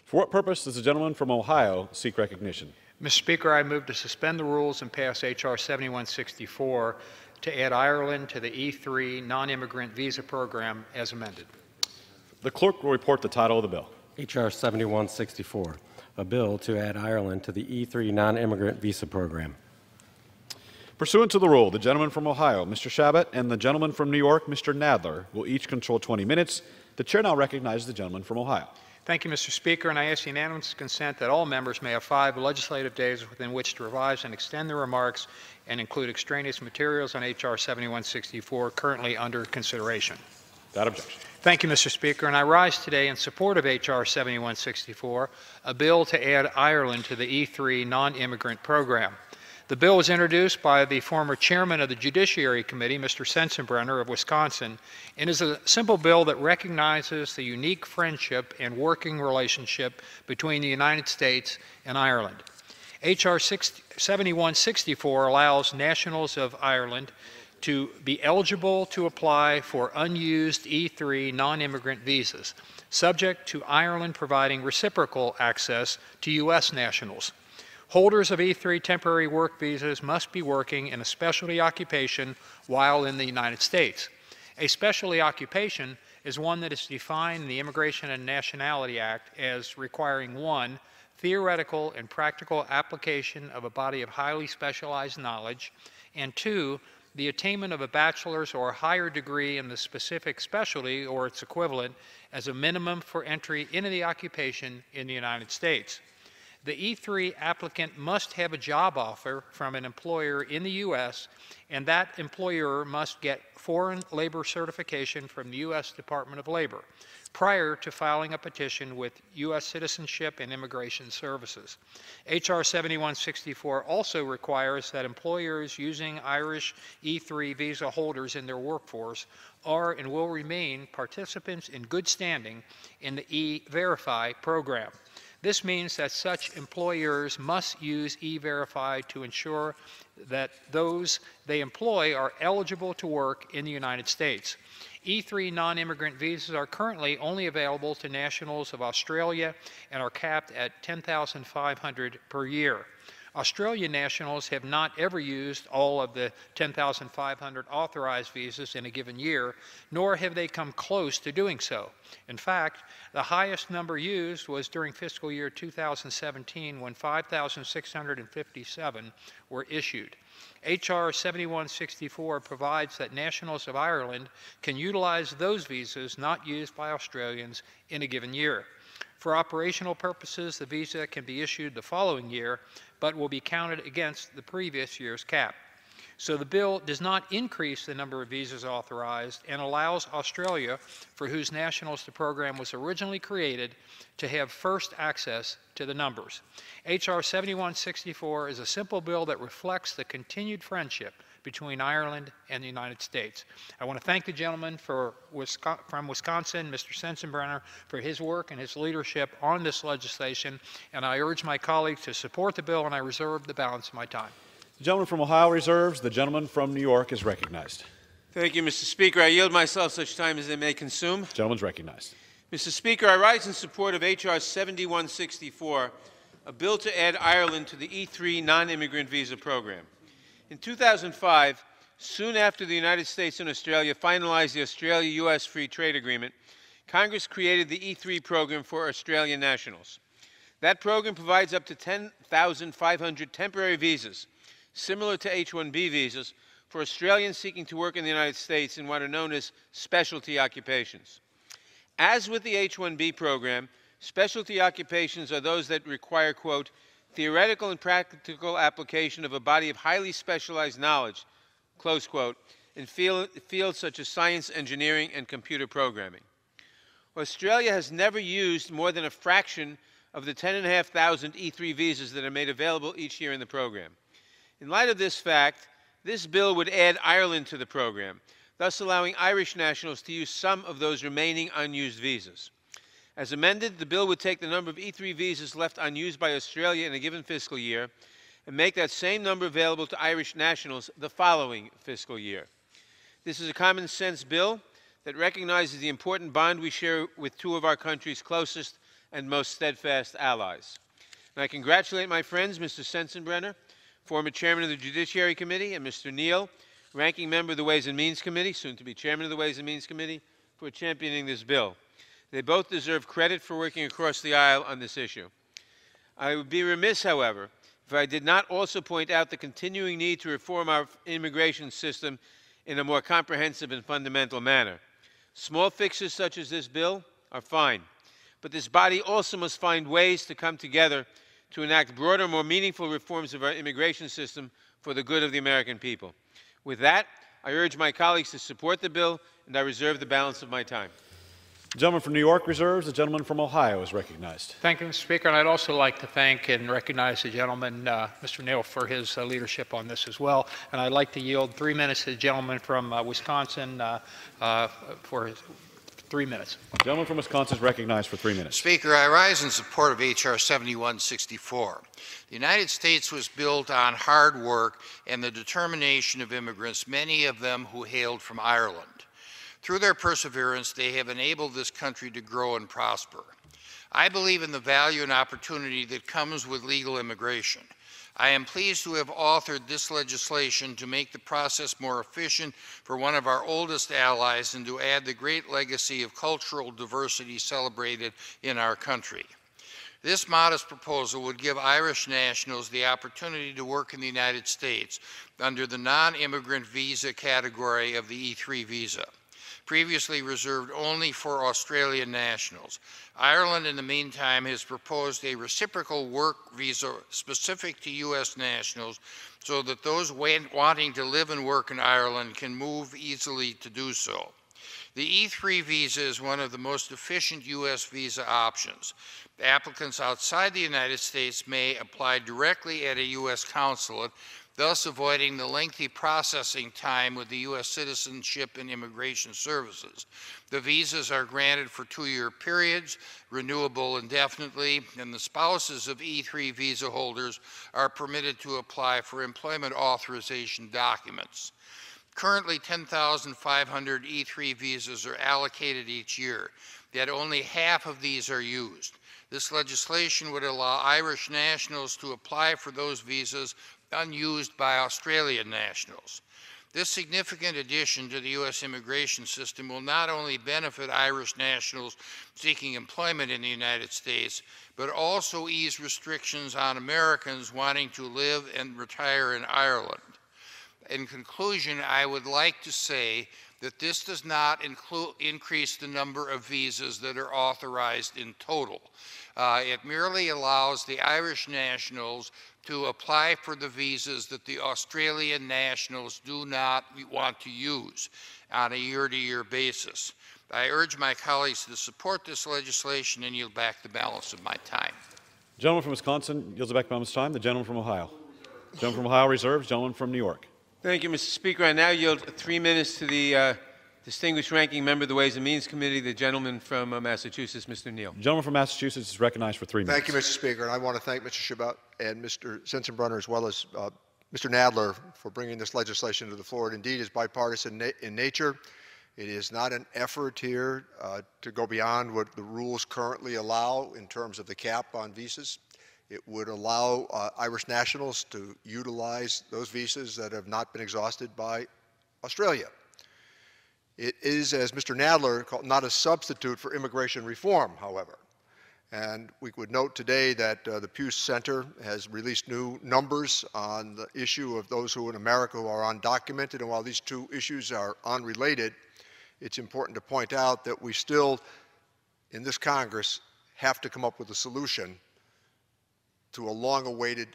For what purpose does the gentleman from Ohio seek recognition? Mr. Speaker, I move to suspend the rules and pass H.R. 7164 to add Ireland to the E3 non-immigrant visa program as amended. The clerk will report the title of the bill. H.R. 7164, a bill to add Ireland to the E3 non-immigrant visa program. Pursuant to the rule, the gentleman from Ohio, Mr. Shabbat, and the gentleman from New York, Mr. Nadler, will each control 20 minutes. The chair now recognizes the gentleman from Ohio. Thank you, Mr. Speaker, and I ask unanimous consent that all members may have 5 legislative days within which to revise and extend their remarks and include extraneous materials on H.R. 7164 currently under consideration. Without objection. Thank you, Mr. Speaker, and I rise today in support of H.R. 7164, a bill to add Ireland to the E3 non-immigrant program. The bill was introduced by the former chairman of the Judiciary Committee, Mr. Sensenbrenner of Wisconsin, and is a simple bill that recognizes the unique friendship and working relationship between the United States and Ireland. H.R. 7164 allows nationals of Ireland to be eligible to apply for unused E3 non-immigrant visas, subject to Ireland providing reciprocal access to U.S. nationals. Holders of E3 temporary work visas must be working in a specialty occupation while in the United States. A specialty occupation is one that is defined in the Immigration and Nationality Act as requiring 1, theoretical and practical application of a body of highly specialized knowledge, and 2, the attainment of a bachelor's or higher degree in the specific specialty or its equivalent as a minimum for entry into the occupation in the United States. The E3 applicant must have a job offer from an employer in the U.S., and that employer must get foreign labor certification from the U.S. Department of Labor prior to filing a petition with U.S. Citizenship and Immigration Services. H.R. 7164 also requires that employers using Irish E3 visa holders in their workforce are and will remain participants in good standing in the E-Verify program. This means that such employers must use E-Verify to ensure that those they employ are eligible to work in the United States. E3 non-immigrant visas are currently only available to nationals of Australia and are capped at $10,500 per year. Australian nationals have not ever used all of the 10,500 authorized visas in a given year, nor have they come close to doing so. In fact, the highest number used was during fiscal year 2017 when 5,657 were issued. H.R. 7164 provides that nationals of Ireland can utilize those visas not used by Australians in a given year. For operational purposes, the visa can be issued the following year, but will be counted against the previous year's cap. So the bill does not increase the number of visas authorized and allows Australia, for whose nationals the program was originally created, to have first access to the numbers. H.R. 7164 is a simple bill that reflects the continued friendship between Ireland and the United States. I want to thank the gentleman from Wisconsin, Mr. Sensenbrenner, for his work and his leadership on this legislation, and I urge my colleagues to support the bill, and I reserve the balance of my time. The gentleman from Ohio reserves. The gentleman from New York is recognized. Thank you, Mr. Speaker. I yield myself such time as they may consume. The gentleman is recognized. Mr. Speaker, I rise in support of H.R. 7164, a bill to add Ireland to the E3 non-immigrant visa program. In 2005, soon after the United States and Australia finalized the Australia-U.S. Free Trade Agreement, Congress created the E3 program for Australian nationals. That program provides up to 10,500 temporary visas, similar to H-1B visas, for Australians seeking to work in the United States in what are known as specialty occupations. As with the H-1B program, specialty occupations are those that require, quote, theoretical and practical application of a body of highly specialized knowledge, close quote, in fields such as science, engineering, and computer programming. Australia has never used more than a fraction of the 10,500 E3 visas that are made available each year in the program. In light of this fact, this bill would add Ireland to the program, thus allowing Irish nationals to use some of those remaining unused visas. As amended, the bill would take the number of E3 visas left unused by Australia in a given fiscal year and make that same number available to Irish nationals the following fiscal year. This is a common sense bill that recognizes the important bond we share with two of our country's closest and most steadfast allies. And I congratulate my friends, Mr. Sensenbrenner, former Chairman of the Judiciary Committee, and Mr. Neal, Ranking Member of the Ways and Means Committee, soon to be Chairman of the Ways and Means Committee, for championing this bill. They both deserve credit for working across the aisle on this issue. I would be remiss, however, if I did not also point out the continuing need to reform our immigration system in a more comprehensive and fundamental manner. Small fixes such as this bill are fine, but this body also must find ways to come together to enact broader, more meaningful reforms of our immigration system for the good of the American people. With that, I urge my colleagues to support the bill, and I reserve the balance of my time. The gentleman from New York reserves. The gentleman from Ohio is recognized. Thank you, Mr. Speaker. And I'd also like to thank and recognize the gentleman, Mr. Neal, for his leadership on this as well. And I'd like to yield 3 minutes to the gentleman from Wisconsin for his 3 minutes. The gentleman from Wisconsin is recognized for 3 minutes. Speaker, I rise in support of H.R. 7164. The United States was built on hard work and the determination of immigrants, many of them who hailed from Ireland. Through their perseverance, they have enabled this country to grow and prosper. I believe in the value and opportunity that comes with legal immigration. I am pleased to have authored this legislation to make the process more efficient for one of our oldest allies and to add the great legacy of cultural diversity celebrated in our country. This modest proposal would give Irish nationals the opportunity to work in the United States under the non-immigrant visa category of the E3 visa, previously reserved only for Australian nationals. Ireland, in the meantime, has proposed a reciprocal work visa specific to U.S. nationals so that those wanting to live and work in Ireland can move easily to do so. The E3 visa is one of the most efficient U.S. visa options. Applicants outside the United States may apply directly at a U.S. consulate, thus avoiding the lengthy processing time with the U.S. Citizenship and Immigration Services. The visas are granted for 2-year periods, renewable indefinitely, and the spouses of E3 visa holders are permitted to apply for employment authorization documents. Currently, 10,500 E3 visas are allocated each year, yet only half of these are used. This legislation would allow Irish nationals to apply for those visas unused by Australian nationals. This significant addition to the U.S. immigration system will not only benefit Irish nationals seeking employment in the United States, but also ease restrictions on Americans wanting to live and retire in Ireland. In conclusion, I would like to say that this does not increase the number of visas that are authorized in total. It merely allows the Irish nationals to apply for the visas that the Australian nationals do not want to use on a year-to-year basis. I urge my colleagues to support this legislation and yield back the balance of my time. The gentleman from Wisconsin yields back the balance of time. The gentleman from Ohio. The gentleman from Ohio reserves. The gentleman from New York. Thank you, Mr. Speaker. I now yield 3 minutes to the distinguished ranking member of the Ways and Means Committee, the gentleman from Massachusetts, Mr. Neal. The gentleman from Massachusetts is recognized for 3 minutes. Thank you, Mr. Speaker. And I want to thank Mr. Chabot and Mr. Sensenbrenner, as well as Mr. Nadler, for bringing this legislation to the floor. It indeed is bipartisan in nature. It is not an effort here to go beyond what the rules currently allow in terms of the cap on visas. It would allow Irish nationals to utilize those visas that have not been exhausted by Australia. It is, as Mr. Nadler called, not a substitute for immigration reform, however. And we would note today that the Pew Center has released new numbers on the issue of those who in America who are undocumented. And while these two issues are unrelated, it's important to point out that we still, in this Congress, have to come up with a solution to a long-awaited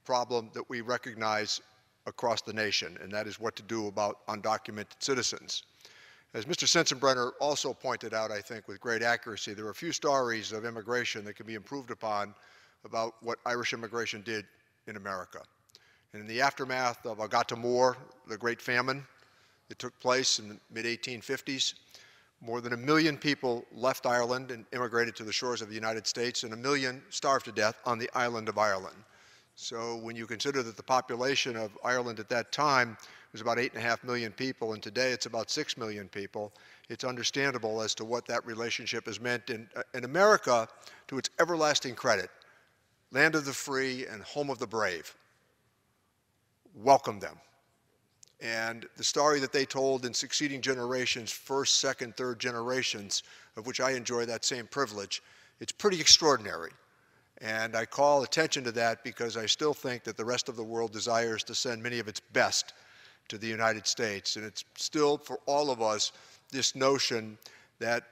problem that we recognize across the nation, and that is what to do about undocumented citizens. As Mr. Sensenbrenner also pointed out, I think, with great accuracy, there are a few stories of immigration that can be improved upon about what Irish immigration did in America. And in the aftermath of Agatamor, the Great Famine that took place in the mid-1850s, more than 1 million people left Ireland and immigrated to the shores of the United States, and 1 million starved to death on the island of Ireland. So when you consider that the population of Ireland at that time was about 8.5 million people, and today it's about 6 million people. It's understandable as to what that relationship has meant. In America, to its everlasting credit, land of the free and home of the brave, welcomed them. And the story that they told in succeeding generations, first, second, third generations, of which I enjoy that same privilege, it's pretty extraordinary. And I call attention to that because I still think that the rest of the world desires to send many of its best to the United States. And it's still, for all of us, this notion that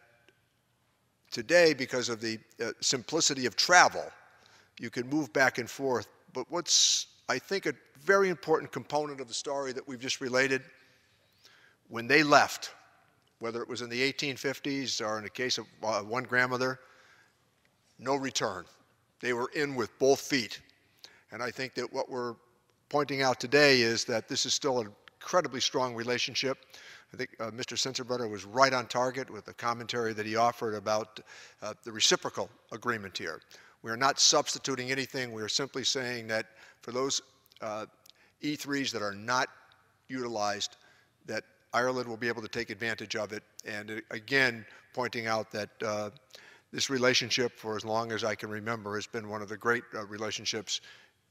today, because of the simplicity of travel, you can move back and forth. But what's, I think, a very important component of the story that we've just related, when they left, whether it was in the 1850s or in the case of one grandmother, no return. They were in with both feet. And I think that what we're pointing out today is that this is still an incredibly strong relationship. I think Mr. Sensenbrenner was right on target with the commentary that he offered about the reciprocal agreement here. We are not substituting anything. We are simply saying that for those E3s that are not utilized, that Ireland will be able to take advantage of it. And again, pointing out that this relationship, for as long as I can remember, has been one of the great relationships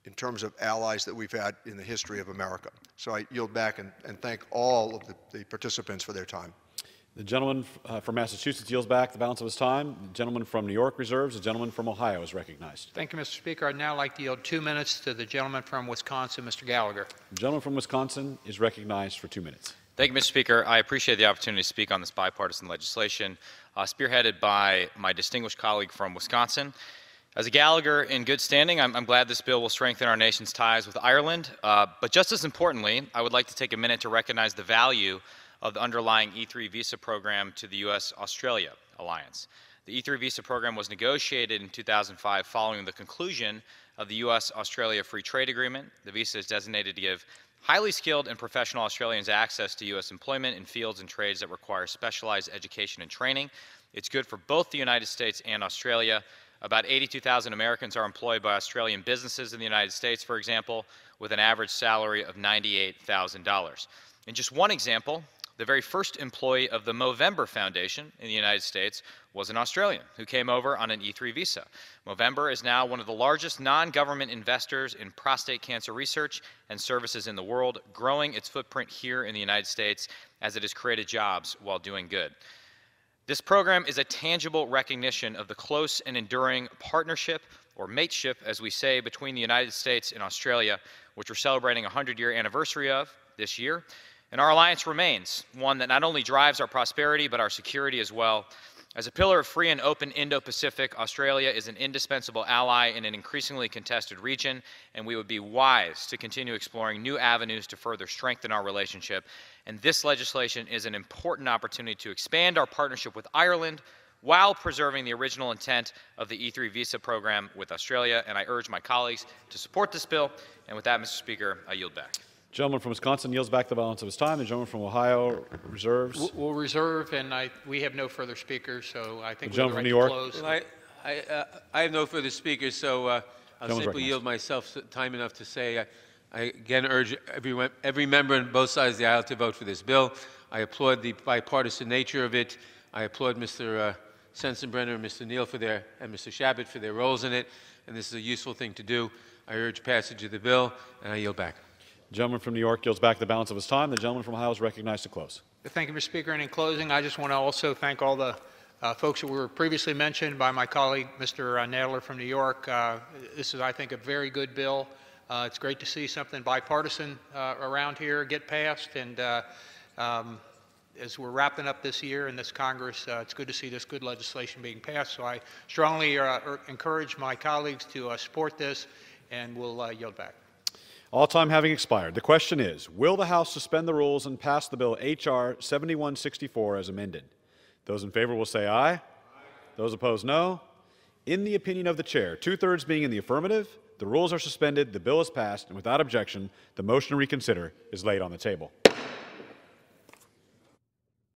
in terms of allies that we've had in the history of America. So I yield back and thank all of the participants for their time. The gentleman from Massachusetts yields back the balance of his time. The gentleman from New York reserves. The gentleman from Ohio is recognized. Thank you, Mr. Speaker. I'd now like to yield 2 minutes to the gentleman from Wisconsin, Mr. Gallagher. The gentleman from Wisconsin is recognized for 2 minutes. Thank you, Mr. Speaker. I appreciate the opportunity to speak on this bipartisan legislation, spearheaded by my distinguished colleague from Wisconsin. As a Gallagher in good standing, I'm glad this bill will strengthen our nation's ties with Ireland. But just as importantly, I would like to take a minute to recognize the value of the underlying E3 visa program to the U.S.-Australia alliance. The E3 visa program was negotiated in 2005 following the conclusion of the U.S.-Australia Free Trade Agreement. The visa is designated to give highly skilled and professional Australians access to U.S. employment in fields and trades that require specialized education and training. It's good for both the United States and Australia. About 82,000 Americans are employed by Australian businesses in the United States, for example, with an average salary of $98,000. In just one example, the very first employee of the Movember Foundation in the United States was an Australian who came over on an E3 visa. Movember is now one of the largest non-government investors in prostate cancer research and services in the world, growing its footprint here in the United States as it has created jobs while doing good. This program is a tangible recognition of the close and enduring partnership, or mateship, as we say, between the United States and Australia, which we're celebrating a 100-year anniversary of this year. And our alliance remains one that not only drives our prosperity, but our security as well. As a pillar of free and open Indo-Pacific, Australia is an indispensable ally in an increasingly contested region, and we would be wise to continue exploring new avenues to further strengthen our relationship. And this legislation is an important opportunity to expand our partnership with Ireland while preserving the original intent of the E3 visa program with Australia. And I urge my colleagues to support this bill. And with that, Mr. Speaker, I yield back. The gentleman from Wisconsin yields back the balance of his time. The gentleman from Ohio reserves. We'll reserve, and we have no further speakers, so I think The we're gentleman ready from New to York. close. Well, I have no further speakers, so I'll simply recognized. yield myself time enough to say I again urge every member on both sides of the aisle to vote for this bill. I applaud the bipartisan nature of it. I applaud Mr. Sensenbrenner and Mr. Neal and Mr. Shabbat for their roles in it, and this is a useful thing to do. I urge passage of the bill, and I yield back. The gentleman from New York yields back the balance of his time. The gentleman from Ohio is recognized to close. Thank you, Mr. Speaker. And in closing, I just want to also thank all the folks that were previously mentioned by my colleague, Mr. Nadler from New York. This is, I think, a very good bill. It's great to see something bipartisan around here get passed. And as we're wrapping up this year in this Congress, it's good to see this good legislation being passed. So I strongly encourage my colleagues to support this, and we'll yield back. All time having expired, the question is, will the House suspend the rules and pass the bill H.R. 7164 as amended? Those in favor will say aye. Aye. Those opposed, no. In the opinion of the chair, 2/3 being in the affirmative, the rules are suspended, the bill is passed, and without objection, the motion to reconsider is laid on the table.